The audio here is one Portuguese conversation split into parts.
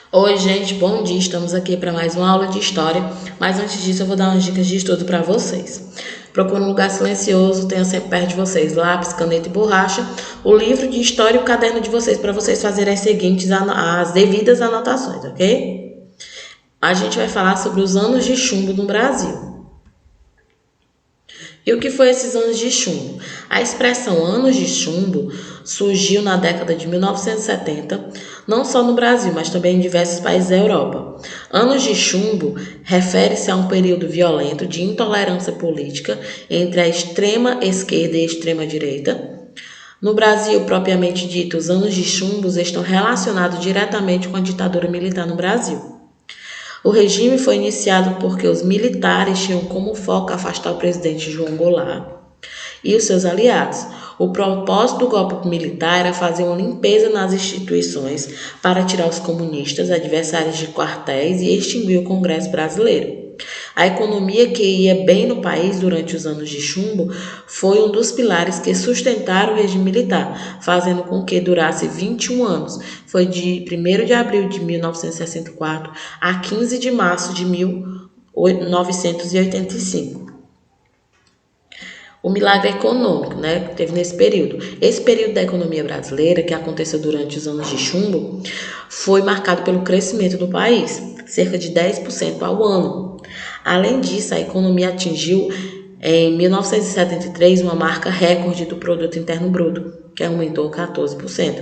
Oi, gente, bom dia. Estamos aqui para mais uma aula de história, mas antes disso eu vou dar umas dicas de estudo para vocês. Procure um lugar silencioso, tenha sempre perto de vocês lápis, caneta e borracha, o livro de história e o caderno de vocês para vocês fazerem as devidas anotações, ok? A gente vai falar sobre os anos de chumbo no Brasil. E o que foi esses anos de chumbo? A expressão anos de chumbo surgiu na década de 1970, não só no Brasil, mas também em diversos países da Europa. Anos de chumbo refere-se a um período violento de intolerância política entre a extrema esquerda e a extrema direita. No Brasil, propriamente dito, os anos de chumbo estão relacionados diretamente com a ditadura militar no Brasil. O regime foi iniciado porque os militares tinham como foco afastar o presidente João Goulart e os seus aliados. O propósito do golpe militar era fazer uma limpeza nas instituições para tirar os comunistas, adversários de quartéis, e extinguir o Congresso brasileiro. A economia que ia bem no país durante os anos de chumbo foi um dos pilares que sustentaram o regime militar, fazendo com que durasse 21 anos. Foi de 1º de abril de 1964 a 15 de março de 1985. O milagre econômico, né, que teve nesse período. Esse período da economia brasileira, que aconteceu durante os anos de chumbo, foi marcado pelo crescimento do país, cerca de 10% ao ano. Além disso, a economia atingiu, em 1973, uma marca recorde do Produto Interno Bruto, que aumentou 14%.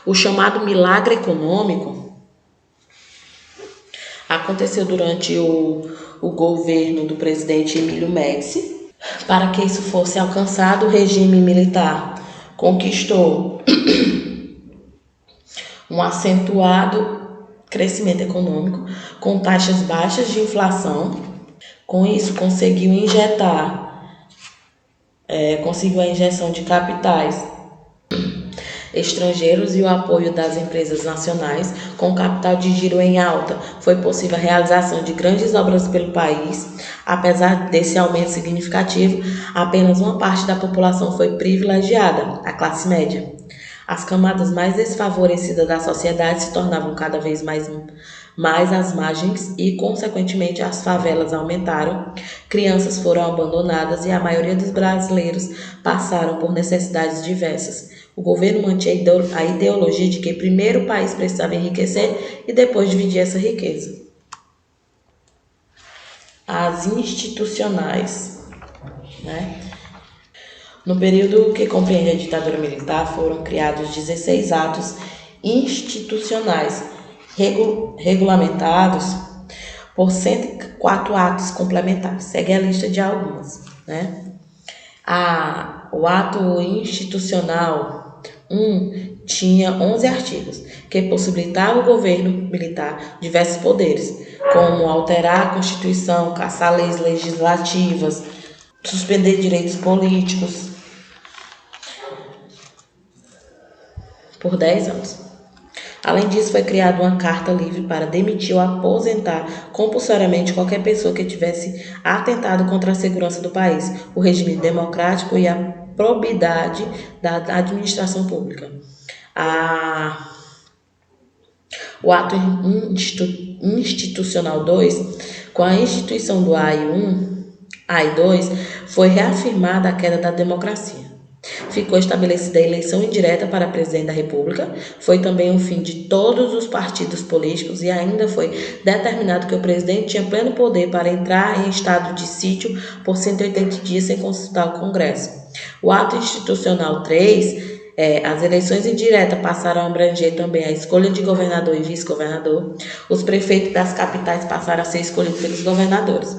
O chamado milagre econômico aconteceu durante o governo do presidente Emílio Médici. Para que isso fosse alcançado, o regime militar conquistou um acentuado crescimento econômico com taxas baixas de inflação. Com isso, conseguiu a injeção de capitais estrangeiros e o apoio das empresas nacionais, com capital de giro em alta. Foi possível a realização de grandes obras pelo país. Apesar desse aumento significativo, apenas uma parte da população foi privilegiada, a classe média. As camadas mais desfavorecidas da sociedade se tornavam cada vez mais às margens e, consequentemente, as favelas aumentaram, crianças foram abandonadas e a maioria dos brasileiros passaram por necessidades diversas. O governo mantinha a ideologia de que primeiro o país precisava enriquecer e depois dividir essa riqueza. As institucionais, né? No período que compreende a ditadura militar, foram criados 16 atos institucionais, regulamentados por 104 atos complementares. Segue a lista de algumas, né? O ato institucional 1 tinha 11 artigos, que possibilitava ao governo militar diversos poderes, como alterar a Constituição, cassar leis legislativas, suspender direitos políticos por 10 anos. Além disso, foi criada uma carta livre para demitir ou aposentar compulsoriamente qualquer pessoa que tivesse atentado contra a segurança do país, o regime democrático e a probidade da administração pública. O ato institucional 2, com a instituição do AI-1, AI-2, foi reafirmada a queda da democracia. Ficou estabelecida a eleição indireta para presidente da República, foi também o fim de todos os partidos políticos e ainda foi determinado que o presidente tinha pleno poder para entrar em estado de sítio por 180 dias sem consultar o Congresso. O ato institucional 3, as eleições indiretas passaram a abranger também a escolha de governador e vice-governador. Os prefeitos das capitais passaram a ser escolhidos pelos governadores.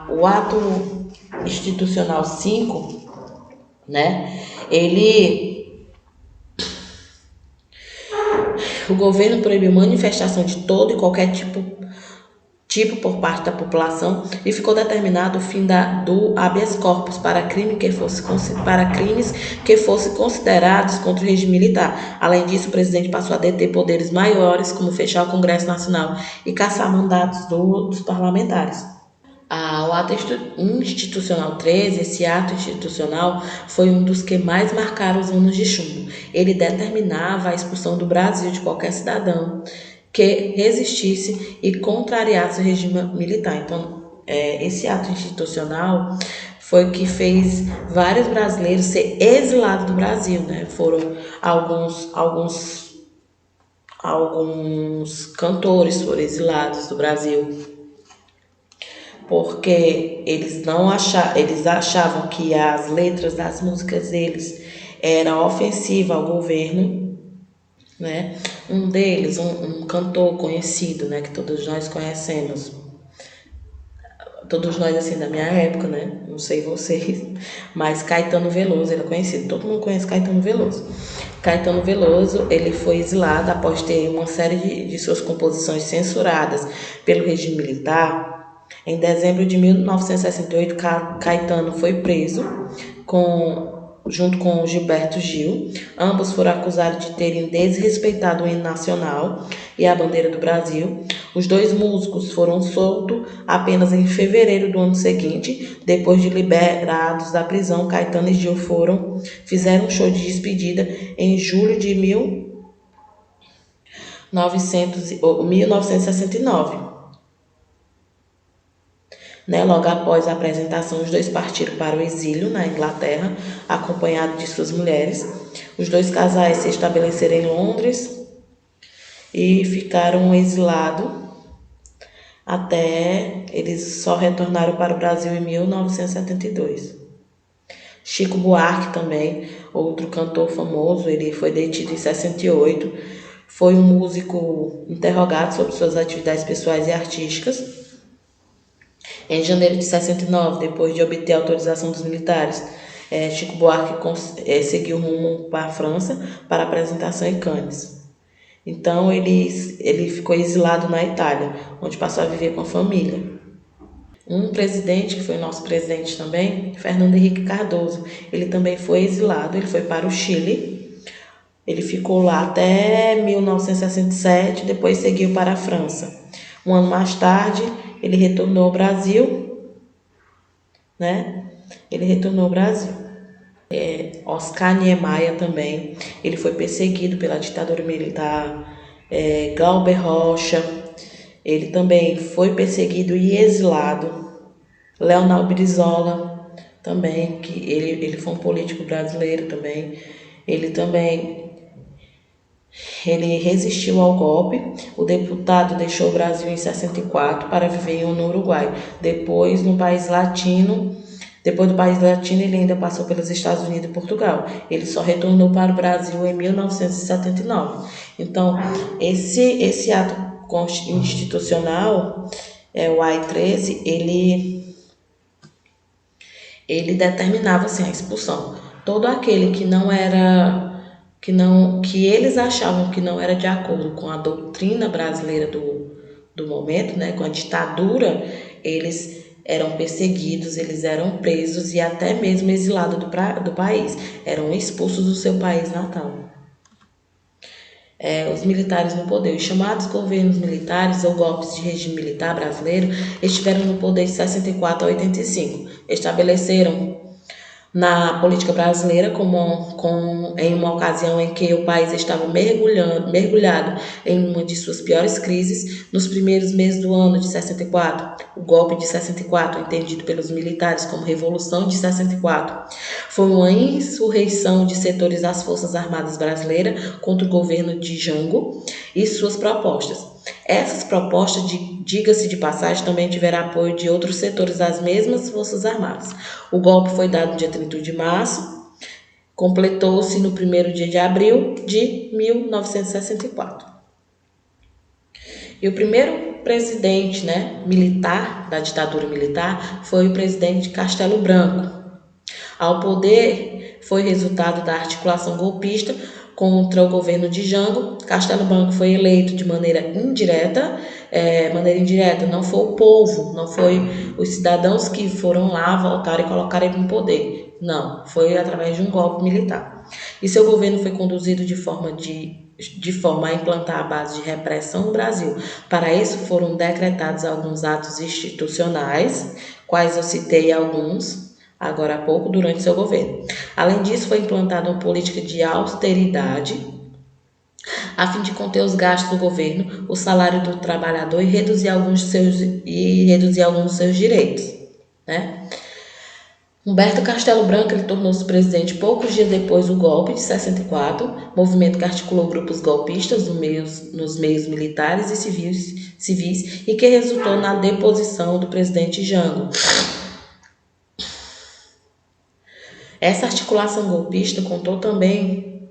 O ato institucional 5, né? O governo proibiu manifestação de todo e qualquer tipo por parte da população e ficou determinado o fim do habeas corpus para crimes que fossem considerados contra o regime militar. Além disso, o presidente passou a deter poderes maiores, como fechar o Congresso Nacional e caçar mandatos dos parlamentares. O ato institucional 13, esse ato institucional foi um dos que mais marcaram os anos de chumbo. Ele determinava a expulsão do Brasil de qualquer cidadão que resistisse e contrariasse o regime militar. Então, esse ato institucional foi o que fez vários brasileiros ser exilados do Brasil, né? Foram alguns cantores foram exilados do Brasil porque eles achavam que as letras das músicas deles eram ofensivas ao governo, né? Um deles, um cantor conhecido, né, que todos nós conhecemos, todos nós assim da minha época, né? Não sei vocês, mas Caetano Veloso, ele é conhecido, todo mundo conhece Caetano Veloso. Caetano Veloso, ele foi exilado após ter uma série de suas composições censuradas pelo regime militar. Em dezembro de 1968, Caetano foi preso junto com Gilberto Gil. Ambos foram acusados de terem desrespeitado o hino nacional e a bandeira do Brasil. Os dois músicos foram soltos apenas em fevereiro do ano seguinte. Depois de liberados da prisão, Caetano e Gil fizeram um show de despedida em julho de 1969. Logo após a apresentação, os dois partiram para o exílio na Inglaterra, acompanhados de suas mulheres. Os dois casais se estabeleceram em Londres e ficaram exilados até eles só retornaram para o Brasil em 1972. Chico Buarque também, outro cantor famoso, ele foi detido em 68. Foi um músico interrogado sobre suas atividades pessoais e artísticas. Em janeiro de 69, depois de obter a autorização dos militares, Chico Buarque seguiu rumo para a França para apresentação em Cannes. Então ele ficou exilado na Itália, onde passou a viver com a família. Um presidente, que foi nosso presidente também, Fernando Henrique Cardoso, ele também foi exilado, ele foi para o Chile. Ele ficou lá até 1967, depois seguiu para a França. Um ano mais tarde, ele retornou ao Brasil, né? Oscar Niemeyer também, ele foi perseguido pela ditadura militar. Glauber Rocha, ele também foi perseguido e exilado. Leonel Brizola, também, que ele foi um político brasileiro também. Ele resistiu ao golpe. O deputado deixou o Brasil em 64 para viver no Uruguai. Depois do país latino, ele ainda passou pelos Estados Unidos e Portugal. Ele só retornou para o Brasil em 1979. Então, esse ato institucional, o AI-13, ele determinava assim, a expulsão. Todo aquele que eles achavam que não era de acordo com a doutrina brasileira do momento, né, com a ditadura, eles eram perseguidos, eles eram presos e até mesmo exilados do país, eram expulsos do seu país natal. Os militares no poder. Os chamados governos militares ou golpes de regime militar brasileiro estiveram no poder de 64 a 85. Estabeleceram na política brasileira em uma ocasião em que o país estava mergulhado em uma de suas piores crises. Nos primeiros meses do ano de 64, o golpe de 64, entendido pelos militares como Revolução de 64, foi uma insurreição de setores das Forças Armadas Brasileiras contra o governo de Jango e suas propostas. Essas propostas, diga-se de passagem, também tiveram apoio de outros setores das mesmas Forças Armadas. O golpe foi dado no dia 31 de março, completou-se no 1º dia de abril de 1964. E o primeiro presidente, militar, da ditadura militar, foi o presidente Castelo Branco. Ao poder, foi resultado da articulação golpista contra o governo de Jango. Castelo Branco foi eleito de maneira indireta. Não foi o povo, não foi os cidadãos que foram lá, voltaram e colocaram ele no poder. Não, foi através de um golpe militar. E seu governo foi conduzido de forma a implantar a base de repressão no Brasil. Para isso foram decretados alguns atos institucionais, quais eu citei alguns agora há pouco, durante seu governo. Além disso, foi implantada uma política de austeridade. a fim de conter os gastos do governo, o salário do trabalhador e reduzir alguns dos seus direitos, né? Humberto Castelo Branco ele tornou-se presidente poucos dias depois do golpe de 64, movimento que articulou grupos golpistas nos meios militares e civis e que resultou na deposição do presidente Jango. Essa articulação golpista contou também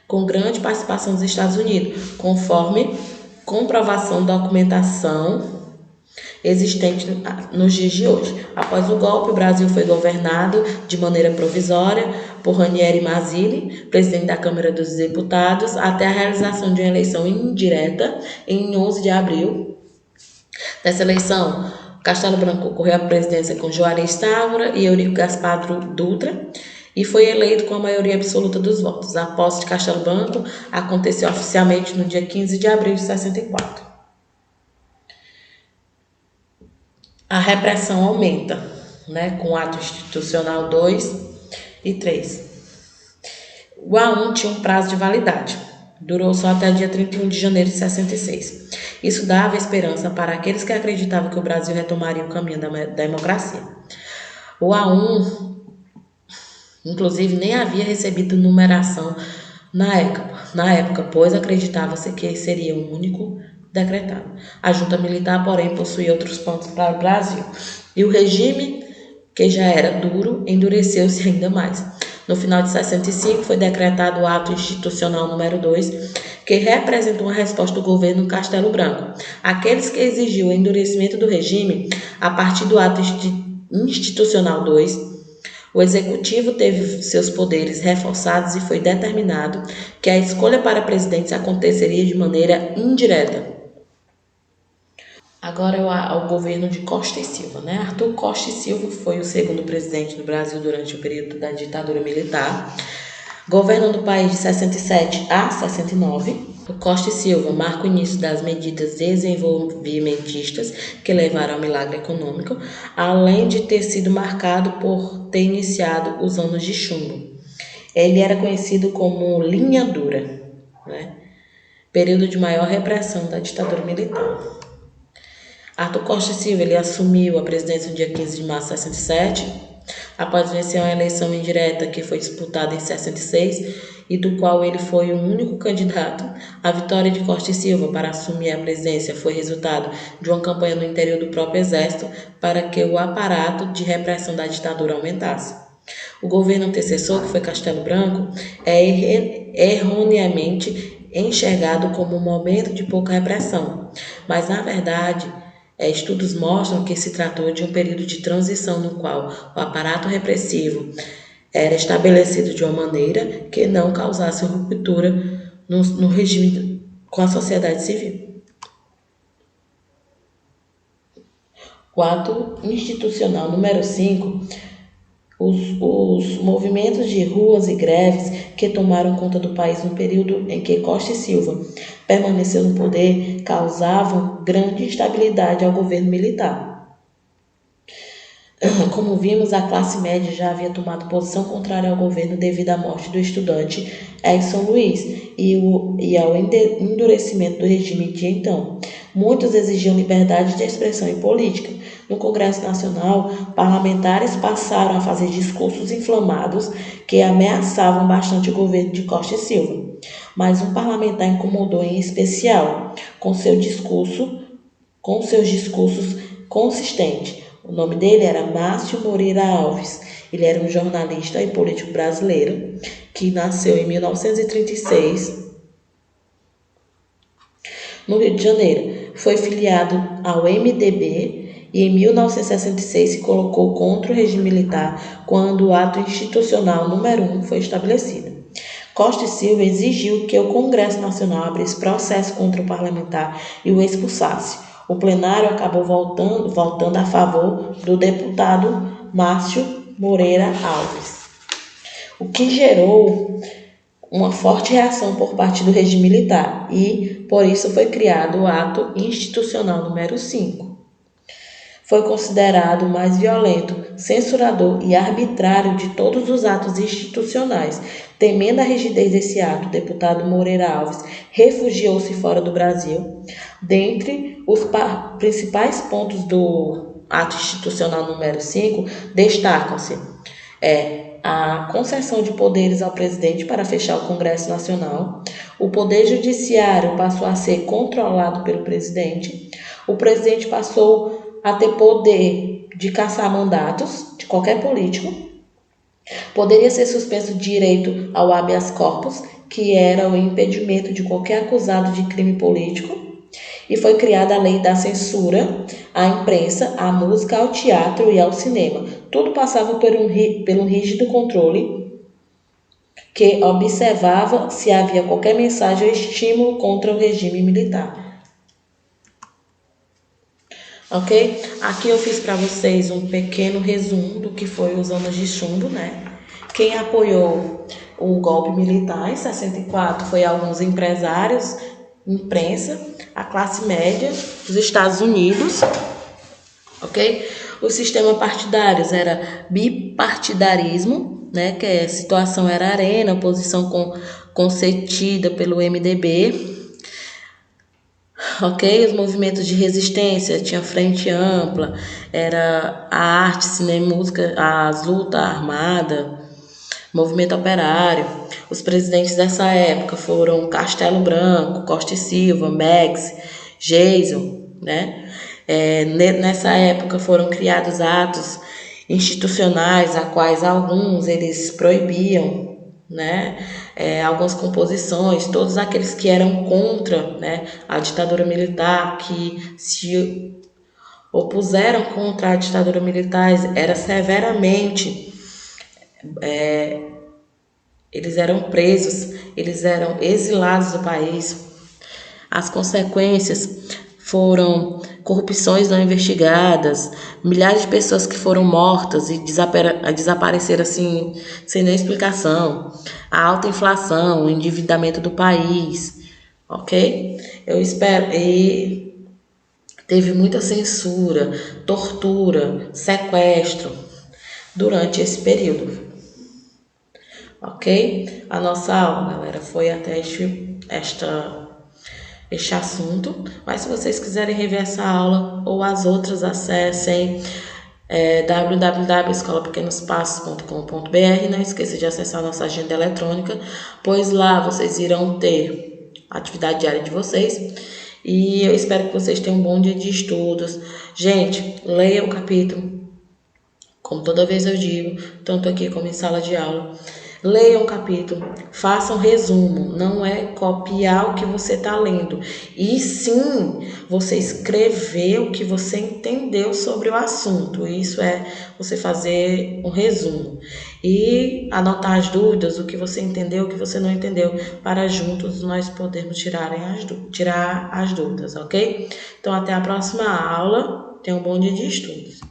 com grande participação dos Estados Unidos, conforme comprovação da documentação existente nos dias de hoje. Após o golpe, o Brasil foi governado de maneira provisória por Ranieri Mazzilli, presidente da Câmara dos Deputados, até a realização de uma eleição indireta em 11 de abril. Nessa eleição, Castelo Branco concorreu à presidência com Juarez Távora e Eurico Gaspar Dutra e foi eleito com a maioria absoluta dos votos. A posse de Castelo Branco aconteceu oficialmente no dia 15 de abril de 64. A repressão aumenta, né, com o ato institucional 2 e 3. O A1 tinha um prazo de validade, durou só até o dia 31 de janeiro de 66. Isso dava esperança para aqueles que acreditavam que o Brasil retomaria o caminho da democracia. O A1, inclusive, nem havia recebido numeração na época, pois acreditava-se que seria o único decretado. A junta militar, porém, possuía outros pontos para o Brasil. E o regime, que já era duro, endureceu-se ainda mais. No final de 65, foi decretado o ato institucional número 2, que representou uma resposta do governo Castelo Branco. Aqueles que exigiam o endurecimento do regime, a partir do ato institucional 2, o executivo teve seus poderes reforçados e foi determinado que a escolha para presidentes aconteceria de maneira indireta. Agora ao governo de Costa e Silva, né? Arthur Costa e Silva foi o segundo presidente do Brasil durante o período da ditadura militar, governando o país de 67 a 69. O Costa e Silva marca o início das medidas desenvolvimentistas que levaram ao milagre econômico, além de ter sido marcado por ter iniciado os anos de chumbo. Ele era conhecido como linha dura, né? Período de maior repressão da ditadura militar. Arthur Costa e Silva ele assumiu a presidência no dia 15 de março de 67, após vencer uma eleição indireta que foi disputada em 66 e do qual ele foi o único candidato. A vitória de Costa e Silva para assumir a presidência foi resultado de uma campanha no interior do próprio exército para que o aparato de repressão da ditadura aumentasse. O governo antecessor, que foi Castelo Branco, é erroneamente enxergado como um momento de pouca repressão, mas na verdade estudos mostram que se tratou de um período de transição no qual o aparato repressivo era estabelecido de uma maneira que não causasse ruptura no regime com a sociedade civil. O ato institucional número 5, os movimentos de ruas e greves que tomaram conta do país no período em que Costa e Silva permaneceu no poder causavam grande instabilidade ao governo militar. Como vimos, a classe média já havia tomado posição contrária ao governo devido à morte do estudante Edson Luiz e ao endurecimento do regime de então. Muitos exigiam liberdade de expressão e política. No Congresso Nacional, parlamentares passaram a fazer discursos inflamados que ameaçavam bastante o governo de Costa e Silva. Mas um parlamentar incomodou em especial com seus discursos consistentes. O nome dele era Márcio Moreira Alves. Ele era um jornalista e político brasileiro que nasceu em 1936 no Rio de Janeiro. Foi filiado ao MDB e em 1966 se colocou contra o regime militar quando o ato institucional número 1 foi estabelecido. Costa e Silva exigiu que o Congresso Nacional abrisse processo contra o parlamentar e o expulsasse. O plenário acabou votando a favor do deputado Márcio Moreira Alves, o que gerou uma forte reação por parte do regime militar e, por isso, foi criado o ato institucional número 5. foi considerado o mais violento, censurador e arbitrário de todos os atos institucionais. Temendo a rigidez desse ato, o deputado Moreira Alves refugiou-se fora do Brasil. Dentre os principais pontos do ato institucional número 5, destacam-se a concessão de poderes ao presidente para fechar o Congresso Nacional. O poder judiciário passou a ser controlado pelo presidente. O presidente passou a ter poder de cassar mandatos de qualquer político. Poderia ser suspenso o direito ao habeas corpus, que era o impedimento de qualquer acusado de crime político. E foi criada a lei da censura à imprensa, à música, ao teatro e ao cinema. Tudo passava pelo rígido controle que observava se havia qualquer mensagem ou estímulo contra o regime militar. Ok? Aqui eu fiz para vocês um pequeno resumo do que foi os anos de chumbo, né? Quem apoiou o golpe militar em 64 foi alguns empresários, imprensa, a classe média dos Estados Unidos, ok? O sistema partidário era bipartidarismo, né? Que a situação era arena, oposição concedida pelo MDB. Ok? Os movimentos de resistência, tinha frente ampla, era a arte, cinema, música, as lutas armadas, movimento operário. Os presidentes dessa época foram Castelo Branco, Costa e Silva, Médici, Geisel, né? Nessa época foram criados atos institucionais, a quais alguns eles proibiam, né? Algumas composições, todos aqueles que eram contra, né, a ditadura militar, que se opuseram contra a ditadura militar, era severamente, eles eram presos, eles eram exilados do país. As consequências foram corrupções não investigadas, milhares de pessoas que foram mortas e desapareceram assim, sem nenhuma explicação, a alta inflação, o endividamento do país, ok? Eu espero. E teve muita censura, tortura, sequestro durante esse período, ok? A nossa aula, galera, foi até este assunto, mas se vocês quiserem rever essa aula ou as outras, acessem www.escolapequenospassos.com.br. Não esqueça de acessar a nossa agenda eletrônica, pois lá vocês irão ter a atividade diária de vocês, e eu espero que vocês tenham um bom dia de estudos. Gente, leia o capítulo, como toda vez eu digo, tanto aqui como em sala de aula. Leiam um capítulo, façam um resumo, não é copiar o que você está lendo, e sim você escrever o que você entendeu sobre o assunto. Isso é você fazer um resumo e anotar as dúvidas, o que você entendeu, o que você não entendeu, para juntos nós podermos tirar as dúvidas, ok? Então até a próxima aula, tenha um bom dia de estudos.